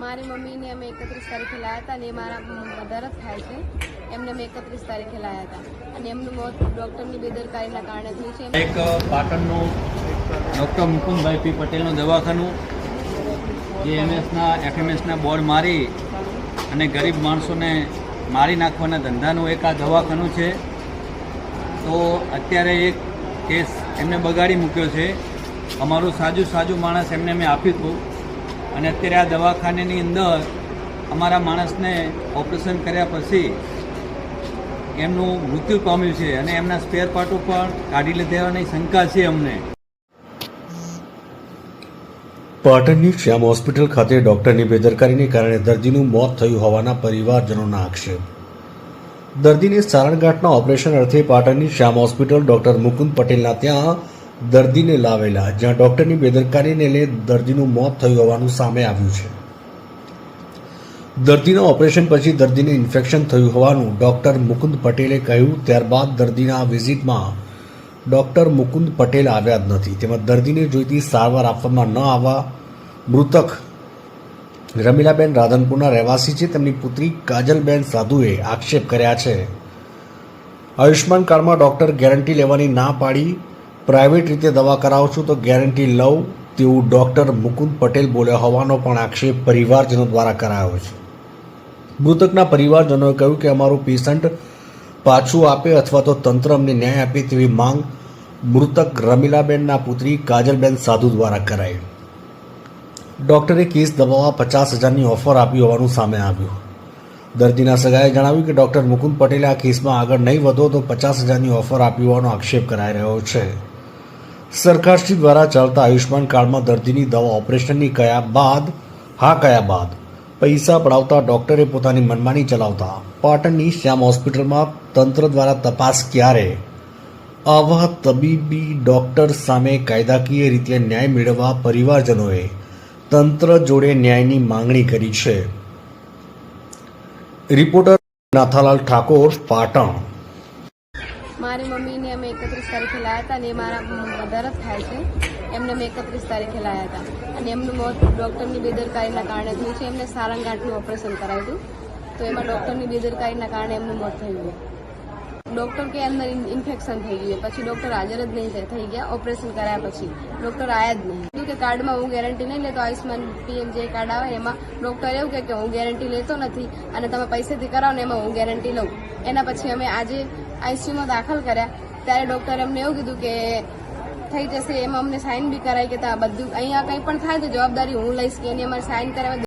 મારી મમ્મીને અમે 31 તારીખે લાયા હતા અને મારા મધર જ થાય છે. એમને અમે 31 તારીખે લાયા હતા અને એમનું મોત ડૉક્ટરની બેદરકારીના કારણે થયું છે. એક પાટણનું ડૉક્ટર મુકુંદભાઈ પી પટેલનું દવાખાનું જે FMSના બોર્ડ મારી અને ગરીબ માણસોને મારી નાખવાના ધંધાનું એક આ દવાખાનું છે. તો અત્યારે એક કેસ એમને બગાડી મૂક્યો છે. અમારું સાજું માણસ એમને મેં આપ્યું હતું અને અત્યારે આ દવાખાનાની અંદર અમારા માણસને ઓપરેશન કર્યા પછી એમનું મૃત્યુ પામ્યું છે અને એમના સ્પેર પાર્ટો પણ કાઢી લીધેવાની શંકા છે અમને. પાટણની શ્યામ હોસ્પિટલ ખાતે ડોક્ટરની બેદરકારીને કારણે દર્દીનું મોત થયું હોવાના પરિવારજનોના આક્ષેપ. દર્દીને સારણગાંઠના ઓપરેશન અર્થે પાટણની શ્યામ હોસ્પિટલ ડોક્ટર મુકુંદ પટેલના ત્યાં દર્દીને લાવેલા, જ્યાં ડોક્ટરની બેદરકારીને લઈ દર્દીનું મોત થયું હોવાનું સામે આવ્યું છે. દર્દીના ઓપરેશન પછી દર્દીને ઇન્ફેક્શન થયું હોવાનું ડોક્ટર મુકુંદ પટેલે કહ્યું. ત્યારબાદ દર્દીના વિઝિટમાં ડોક્ટર મુકુંદ પટેલ આવ્યા જ નથી. તેમજ દર્દીને જોઈતી સારવાર આપવામાં ન આવવા મૃતક રમીલાબેન રાધનપુરના રહેવાસી છે તેમની પુત્રી કાજલબેન સાધુએ આક્ષેપ કર્યા છે. આયુષ્માન કાર્ડમાં ડોક્ટર ગેરંટી લેવાની ના પાડી, પ્રાઇવેટ રીતે દવા કરાવશું તો ગેરંટી લઉં તેવું ડોક્ટર મુકુંદ પટેલ બોલ્યા હોવાનો પણ આક્ષેપ પરિવારજનો દ્વારા કરાયો છે. મૃતકના પરિવારજનોએ કહ્યું કે અમારું પેશન્ટ પાછું આપે અથવા તો તંત્ર અમને ન્યાય આપે તેવી માંગ મૃતક રમીલાબેનના પુત્રી કાજલબેન સાધુ દ્વારા કરાઈ. ડોક્ટરે કેસ દબાવવા 50,000ની ઓફર આપી હોવાનું સામે આવ્યું. દર્દીના સગાએ જણાવ્યું કે ડોક્ટર મુકુંદ પટેલે આ કેસમાં આગળ નહીં વધો તો 50,000ની ઓફર આપી હોવાનો આક્ષેપ કરાઈ રહ્યો છે. સરકારશ્રી દ્વારા ચાલતા આયુષ્માન કાર્ડમાં દર્દીની દવા ઓપરેશનની કયા બાદ પૈસા પડાવતા ડોક્ટરે પોતાની મનમાની ચલાવતા પાટણની શ્યામ હોસ્પિટલમાં તંત્ર દ્વારા તપાસ ક્યારે? આવા તબીબી ડોક્ટર સામે કાયદાકીય રીતે ન્યાય મેળવવા પરિવારજનોએ તંત્ર જોડે ન્યાયની માંગણી કરી છે. રિપોર્ટર નાથાલાલ ઠાકોર, પાટણ. મારી મમ્મીને અમે 31 તારીખે લાયા હતા અને મારા મધર જ થાય છે. એમને અમે 31 તારીખે લાયા હતા અને એમનું મોત ડૉક્ટરની બેદરકારીના કારણે થયું છે. એમને સારણગાંઠનું ઓપરેશન કરાવ્યું હતું તો એમાં ડૉક્ટરની બેદરકારીના કારણે એમનું મોત થયું. ડૉક્ટર કે અંદર ઇન્ફેક્શન થઈ ગયું, પછી ડૉક્ટર હાજર જ નહીં થઈ ગયા. ઓપરેશન કરાયા પછી ડૉક્ટર આવ્યા જ નહીં. કે કાર્ડમાં હું ગેરંટી નહીં લેતો, આયુષ્માન PM જે કાર્ડ આવે એમાં ડૉક્ટર એવું કે હું ગેરંટી લેતો નથી અને તમે પૈસેથી કરાવો ને એમાં હું ગેરંટી લઉં. એના પછી અમે આજે ICUમાં દાખલ કર્યા ત્યારે ડૉક્ટરે અમને એવું કીધું કે થઈ જશે. એમાં અમને સાઇન બી કરાવી કે બધું અહીંયા કંઈ પણ થાય તો જવાબદારી હું લઈશ કે એની અમારે સાઇન કરાવી.